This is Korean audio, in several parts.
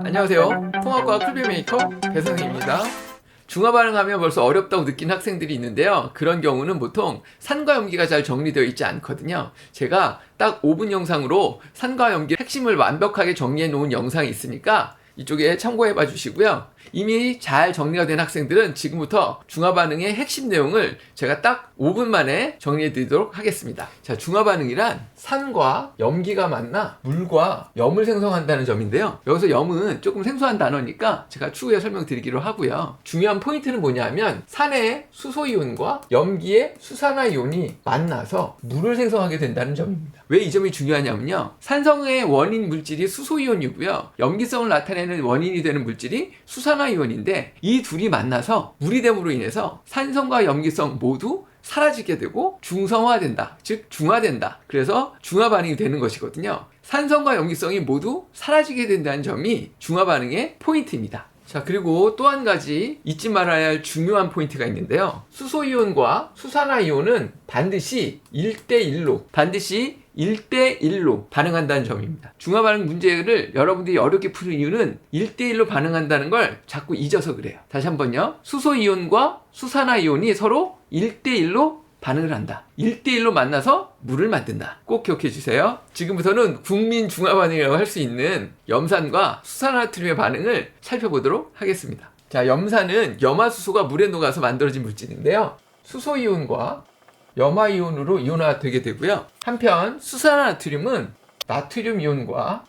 안녕하세요. 통합과학 풀빌메이커 배선생입니다. 중화반응하면 벌써 어렵다고 느낀 학생들이 있는데요. 그런 경우는 보통 산과 염기가 잘 정리되어 있지 않거든요. 제가 딱 5분 영상으로 산과 염기의 핵심을 완벽하게 정리해 놓은 영상이 있으니까 이쪽에 참고해 봐 주시고요. 이미 잘 정리가 된 학생들은 지금부터 중화반응의 핵심 내용을 제가 딱 5분 만에 정리해 드리도록 하겠습니다. 자, 중화반응이란 산과 염기가 만나 물과 염을 생성한다는 점인데요. 여기서 염은 조금 생소한 단어니까 제가 추후에 설명드리기로 하고요. 중요한 포인트는 뭐냐면 산의 수소이온과 염기의 수산화이온이 만나서 물을 생성하게 된다는 점입니다. 왜 이 점이 중요하냐면요. 산성의 원인 물질이 수소이온이고요. 염기성을 나타내는 원인이 되는 물질이 수산화이온인데 이 둘이 만나서 물이 됨으로 인해서 산성과 염기성 모두 사라지게 되고 중성화된다. 즉 중화된다. 그래서 중화반응이 되는 것이거든요. 산성과 염기성이 모두 사라지게 된다는 점이 중화반응의 포인트입니다. 자, 그리고 또 한 가지 잊지 말아야 할 중요한 포인트가 있는데요. 수소이온과 수산화이온은 반드시 1대1로 반응한다는 점입니다. 중화반응 문제를 여러분들이 어렵게 푸는 이유는 1대1로 반응한다는 걸 자꾸 잊어서 그래요. 다시 한번요. 수소이온과 수산화이온이 서로 1대1로 반응을 한다. 1대1로 만나서 물을 만든다. 꼭 기억해 주세요. 지금부터는 국민 중화반응이라고 할 수 있는 염산과 수산화트륨의 반응을 살펴보도록 하겠습니다. 자, 염산은 염화수소가 물에 녹아서 만들어진 물질인데요. 수소이온과 염화이온으로 이온화되게 되고요. 한편 수산화나트륨은 나트륨 이온과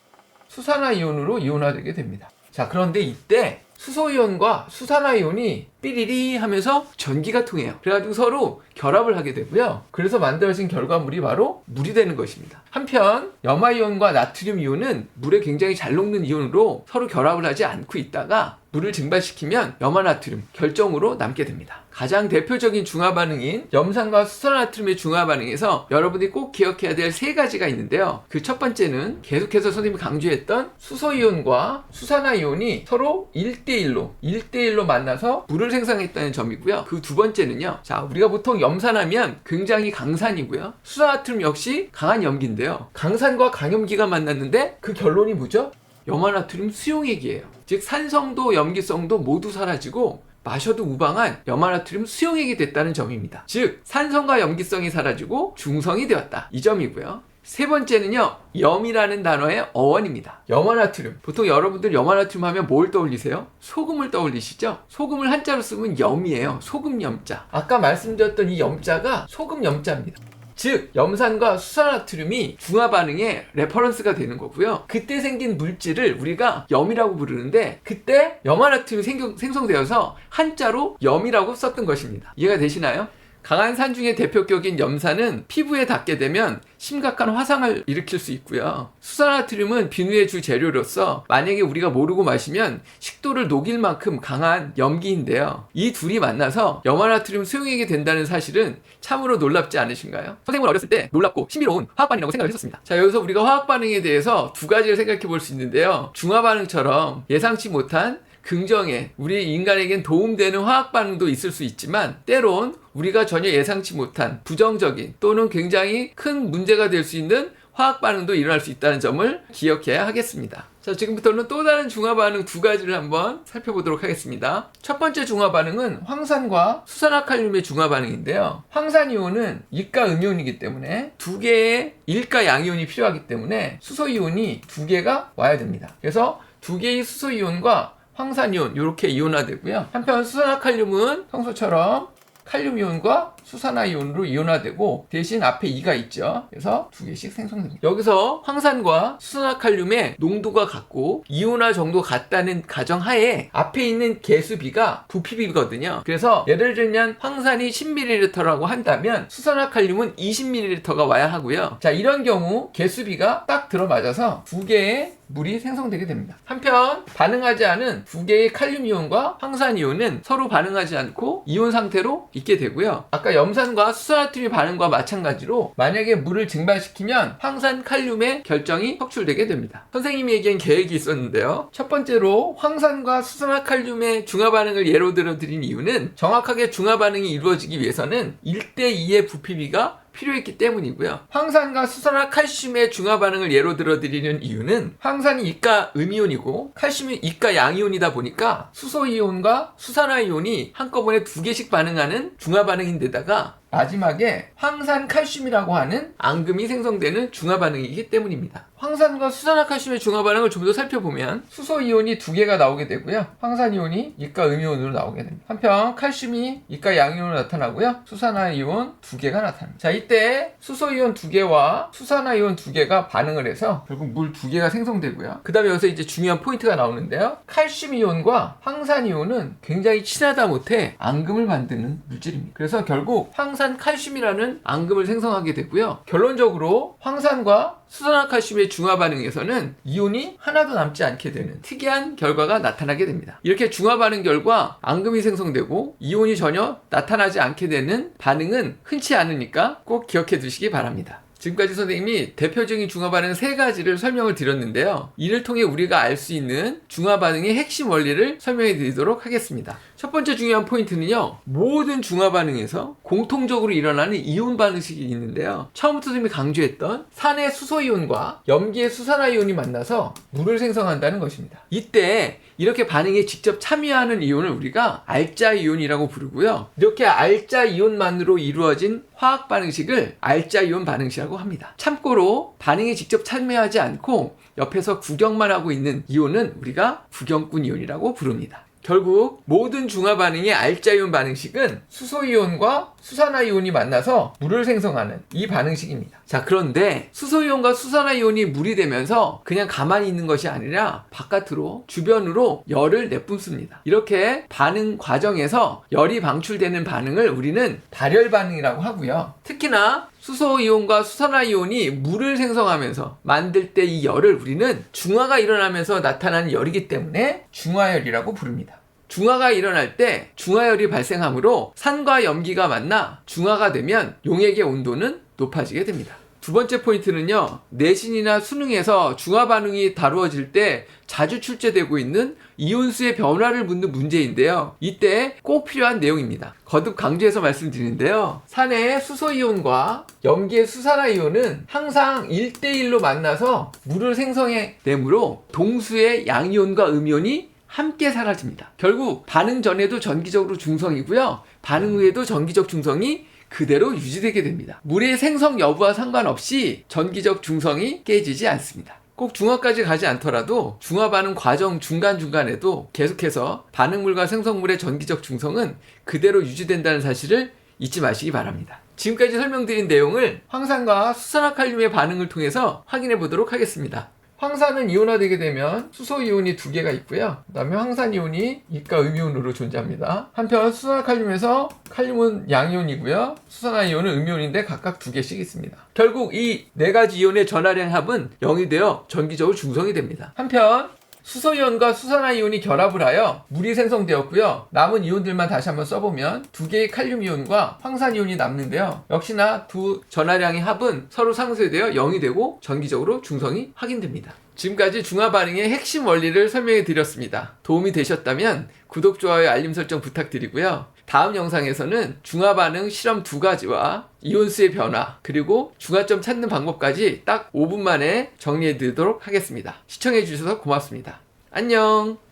수산화이온으로 이온화되게 됩니다. 자, 그런데 이때 수소이온과 수산화이온이 삐리리 하면서 전기가 통해요. 그래가지고 서로 결합을 하게 되고요. 그래서 만들어진 결과물이 바로 물이 되는 것입니다. 한편 염화이온과 나트륨 이온은 물에 굉장히 잘 녹는 이온으로 서로 결합을 하지 않고 있다가 물을 증발시키면 염화나트륨 결정으로 남게 됩니다. 가장 대표적인 중화반응인 염산과 수산화나트륨의 중화반응에서 여러분들이 꼭 기억해야 될 세 가지가 있는데요. 그 첫 번째는 계속해서 선생님이 강조했던 수소이온과 수산화이온이 서로 1대1로 만나서 물을 생성했다는 점이고요. 그 두 번째는요. 자, 우리가 보통 염산하면 굉장히 강산이고요. 수산화나트륨 역시 강한 염기인데요. 강산과 강염기가 만났는데 그 결론이 뭐죠? 염화나트륨 수용액이에요. 즉 산성도 염기성도 모두 사라지고 마셔도 우방한 염화나트륨 수용액이 됐다는 점입니다. 즉 산성과 염기성이 사라지고 중성이 되었다. 이 점이고요. 세 번째는요. 염이라는 단어의 어원입니다. 염화나트륨. 보통 여러분들 염화나트륨 하면 뭘 떠올리세요? 소금을 떠올리시죠? 소금을 한자로 쓰면 염이에요. 소금 염자. 아까 말씀드렸던 이 염자가 소금 염자입니다. 즉 염산과 수산화나트륨이 중화반응의 레퍼런스가 되는 거고요. 그때 생긴 물질을 우리가 염이라고 부르는데 그때 염화나트륨이 생성되어서 한자로 염이라고 썼던 것입니다. 이해가 되시나요? 강한 산 중에 대표격인 염산은 피부에 닿게 되면 심각한 화상을 일으킬 수 있고요. 수산화나트륨은 비누의 주 재료로서 만약에 우리가 모르고 마시면 식도를 녹일 만큼 강한 염기인데요. 이 둘이 만나서 염화나트륨 수용액이 된다는 사실은 참으로 놀랍지 않으신가요? 선생님은 어렸을 때 놀랍고 신비로운 화학반응이라고 생각을 했었습니다. 자, 여기서 우리가 화학반응에 대해서 두 가지를 생각해 볼 수 있는데요. 중화반응처럼 예상치 못한 긍정에 우리 인간에겐 도움되는 화학 반응도 있을 수 있지만 때론 우리가 전혀 예상치 못한 부정적인 또는 굉장히 큰 문제가 될 수 있는 화학 반응도 일어날 수 있다는 점을 기억해야 하겠습니다. 자, 지금부터는 또 다른 중화 반응 두 가지를 한번 살펴보도록 하겠습니다. 첫 번째 중화 반응은 황산과 수산화칼륨의 중화 반응인데요. 황산이온은 일가 음이온이기 때문에 두 개의 일가 양이온이 필요하기 때문에 수소이온이 두 개가 와야 됩니다. 그래서 두 개의 수소이온과 황산이온 이렇게 이온화되고요. 한편 수산화칼륨은 평소처럼 칼륨이온과 수산화이온으로 이온화되고 대신 앞에 2가 있죠. 그래서 두 개씩 생성됩니다. 여기서 황산과 수산화칼륨의 농도가 같고 이온화 정도 같다는 가정하에 앞에 있는 개수비가 부피비거든요. 그래서 예를 들면 황산이 10ml라고 한다면 수산화칼륨은 20ml가 와야 하고요. 자, 이런 경우 개수비가 딱 들어맞아서 두 개의 물이 생성되게 됩니다. 한편 반응하지 않은 두 개의 칼륨이온과 황산이온은 서로 반응하지 않고 이온 상태로 있게 되고요. 아까 염산과 수산화트륨 반응과 마찬가지로 만약에 물을 증발시키면 황산 칼륨의 결정이 척출되게 됩니다. 선생님이 얘기한 계획이 있었는데요. 첫 번째로 황산과 수산화칼륨의 중화 반응을 예로 들어 드린 이유는 정확하게 중화 반응이 이루어지기 위해서는 1대2의 부피비가 필요했기 때문이고요. 황산과 수산화 칼슘의 중화 반응을 예로 들어드리는 이유는 황산이 이가 음이온이고 칼슘이 이가 양이온이다 보니까 수소 이온과 수산화 이온이 한꺼번에 두 개씩 반응하는 중화 반응인데다가 마지막에 황산 칼슘이라고 하는 앙금이 생성되는 중화 반응이기 때문입니다. 황산과 수산화 칼슘의 중화 반응을 좀 더 살펴보면 수소 이온이 두 개가 나오게 되고요. 황산 이온이 이가 음이온으로 나오게 됩니다. 한편 칼슘이 이가 양이온으로 나타나고요. 수산화 이온 두 개가 나타납니다. 자, 이때 수소 이온 두 개와 수산화 이온 두 개가 반응을 해서 결국 물 두 개가 생성되고요. 그 다음에 여기서 이제 중요한 포인트가 나오는데요. 칼슘 이온과 황산 이온은 굉장히 친하다 못해 앙금을 만드는 물질입니다. 그래서 결국 황산 칼슘이라는 앙금을 생성하게 되고요. 결론적으로 황산과 수산화 칼슘의 중화 반응에서는 이온이 하나도 남지 않게 되는 특이한 결과가 나타나게 됩니다. 이렇게 중화 반응 결과 앙금이 생성되고 이온이 전혀 나타나지 않게 되는 반응은 흔치 않으니까 꼭 기억해 두시기 바랍니다. 지금까지 선생님이 대표적인 중화 반응 세 가지를 설명을 드렸는데요. 이를 통해 우리가 알 수 있는 중화 반응의 핵심 원리를 설명해 드리도록 하겠습니다. 첫 번째 중요한 포인트는요. 모든 중화 반응에서 공통적으로 일어나는 이온 반응식이 있는데요. 처음부터 선생님이 강조했던 산의 수소 이온과 염기의 수산화 이온이 만나서 물을 생성한다는 것입니다. 이때 이렇게 반응에 직접 참여하는 이온을 우리가 알자 이온이라고 부르고요. 이렇게 알자 이온만으로 이루어진 화학 반응식을 알자 이온 반응식이라고 합니다. 참고로 반응에 직접 참여하지 않고 옆에서 구경만 하고 있는 이온은 우리가 구경꾼 이온이라고 부릅니다. 결국 모든 중화 반응의 알자 이온 반응식은 수소 이온과 수산화 이온이 만나서 물을 생성하는 이 반응식입니다. 자, 그런데 수소 이온과 수산화 이온이 물이 되면서 그냥 가만히 있는 것이 아니라 바깥으로 주변으로 열을 내뿜습니다. 이렇게 반응 과정에서 열이 방출되는 반응을 우리는 발열 반응이라고 하고요. 특히나 수소 이온과 수산화 이온이 물을 생성하면서 만들 때 이 열을 우리는 중화가 일어나면서 나타나는 열이기 때문에 중화열이라고 부릅니다. 중화가 일어날 때 중화열이 발생하므로 산과 염기가 만나 중화가 되면 용액의 온도는 높아지게 됩니다. 두 번째 포인트는요. 내신이나 수능에서 중화 반응이 다루어질 때 자주 출제되고 있는 이온수의 변화를 묻는 문제인데요. 이때 꼭 필요한 내용입니다. 거듭 강조해서 말씀드리는데요. 산의 수소 이온과 염기의 수산화 이온은 항상 1대1로 만나서 물을 생성해 내므로 동수의 양이온과 음이온이 함께 사라집니다. 결국 반응 전에도 전기적으로 중성이고요. 반응 후에도 전기적 중성이 그대로 유지되게 됩니다. 물의 생성 여부와 상관없이 전기적 중성이 깨지지 않습니다. 꼭 중화까지 가지 않더라도 중화 반응 과정 중간중간에도 계속해서 반응물과 생성물의 전기적 중성은 그대로 유지된다는 사실을 잊지 마시기 바랍니다. 지금까지 설명드린 내용을 황산과 수산화 칼륨의 반응을 통해서 확인해 보도록 하겠습니다. 황산은 이온화되게 되면 수소 이온이 두 개가 있고요. 그 다음에 황산 이온이 이가 음이온으로 존재합니다. 한편 수산화 칼륨에서 칼륨은 양이온이고요. 수산화 이온은 음이온인데 각각 두 개씩 있습니다. 결국 이 네 가지 이온의 전하량 합은 0이 되어 전기적으로 중성이 됩니다. 한편 수소이온과 수산화 이온이 결합을 하여 물이 생성되었고요. 남은 이온들만 다시 한번 써보면 두 개의 칼륨 이온과 황산 이온이 남는데요. 역시나 두 전하량의 합은 서로 상쇄되어 0이 되고 전기적으로 중성이 확인됩니다. 지금까지 중화 반응의 핵심 원리를 설명해 드렸습니다. 도움이 되셨다면 구독, 좋아요, 알림 설정 부탁드리고요. 다음 영상에서는 중화 반응 실험 두 가지와 이온수의 변화, 그리고 중화점 찾는 방법까지 딱 5분 만에 정리해 드리도록 하겠습니다. 시청해 주셔서 고맙습니다. 안녕!